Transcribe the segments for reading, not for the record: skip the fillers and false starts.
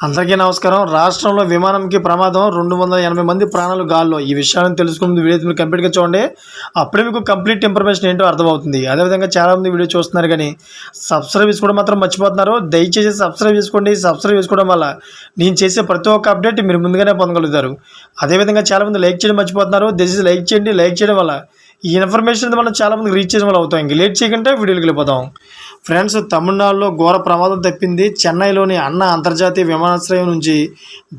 అందరికీ నమస్కారం. రాష్ట్రంలో విమానంకి ప్రమాదం 280 మంది ప్రాణాలు గాల్లో. ఈ విషయాన్ని తెలుసుకునే వీడియో మీరు కంప్లీట్‌గా చూడండి. అప్పుడే మీకు కంప్లీట్ ఇన్ఫర్మేషన్ ఏంటో అర్థమవుతుంది. అదేవిధంగా చాలామంది వీడియో చూస్తున్నారు కానీ సబ్స్క్రైబ్ చేసుకోవడం మాత్రం మర్చిపోతున్నారు. దయచేసి సబ్స్క్రైబ్ చేసుకోండి. సబ్స్క్రైబ్ చేసుకోవడం వల్ల నేను చేసే ప్రతి ఒక్క అప్డేట్ మీరు ముందుగానే పొందగలుగుతారు. అదేవిధంగా చాలామంది లైక్ చేయడం మర్చిపోతున్నారు. దయచేసి లైక్ చేయండి. లైక్ చేయడం వల్ల ఈ ఇన్ఫర్మేషన్ మనం చాలామందికి రీచ్ చేయడం వల్ల అవుతాం. ఇంక లేట్ చేయకుండా వీడియోకి వెళ్ళిపోతాం. ఫ్రెండ్స్, తమిళనాడులో ఘోర ప్రమాదం తప్పింది. చెన్నైలోని అన్నా అంతర్జాతీయ విమానాశ్రయం నుంచి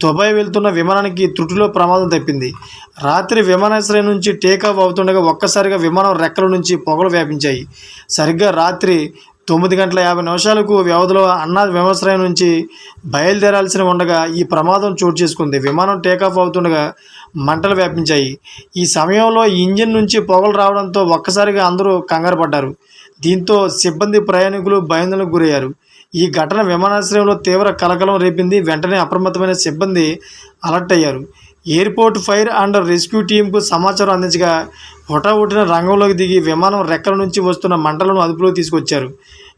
దుబాయ్ వెళ్తున్న విమానానికి త్రుటిలో ప్రమాదం తప్పింది. రాత్రి విమానాశ్రయం నుంచి టేకాఫ్ అవుతుండగా ఒక్కసారిగా విమానం రెక్కల నుంచి పొగలు వ్యాపించాయి. సరిగ్గా రాత్రి 9:50 వ్యవధిలో అన్నా విమానాశ్రయం నుంచి బయలుదేరాల్సి ఉండగా ఈ ప్రమాదం చోటు చేసుకుంది. విమానం టేకాఫ్ అవుతుండగా మంటలు వ్యాపించాయి. ఈ సమయంలో ఇంజిన్ నుంచి పొగలు రావడంతో ఒక్కసారిగా అందరూ కంగారు పడ్డారు. దీంతో సిబ్బంది, ప్రయాణికులు భయాందోళనకు గురయ్యారు. ఈ ఘటన విమానాశ్రయంలో తీవ్ర కలకలం రేపింది. వెంటనే అప్రమత్తమైన సిబ్బంది అలర్ట్ అయ్యారు. ఎయిర్పోర్ట్ ఫైర్ అండ్ రెస్క్యూ టీంకు సమాచారం అందించగా హుటాహుటిన రంగంలోకి దిగి విమానం రెక్కల నుంచి వస్తున్న మంటలను అదుపులోకి తీసుకొచ్చారు.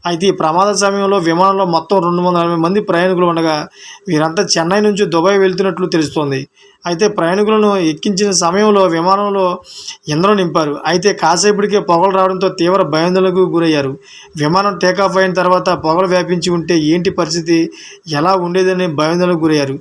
అయితే ఈ ప్రమాద సమయంలో విమానంలో మొత్తం 280 మంది ప్రయాణికులు ఉండగా వీరంతా చెన్నై నుంచి దుబాయ్ వెళ్తున్నట్లు తెలుస్తోంది. అయితే ప్రయాణికులను ఎక్కించిన సమయంలో విమానంలో ఇంధనం నింపారు. అయితే కాసేపటికే పొగలు రావడంతో తీవ్ర భయాందోళనకు గురయ్యారు. విమానం టేకాఫ్ అయిన తర్వాత పొగలు వ్యాపించి ఉంటే ఏంటి పరిస్థితి, ఎలా ఉండేదని భయాందోళనకు గురయ్యారు.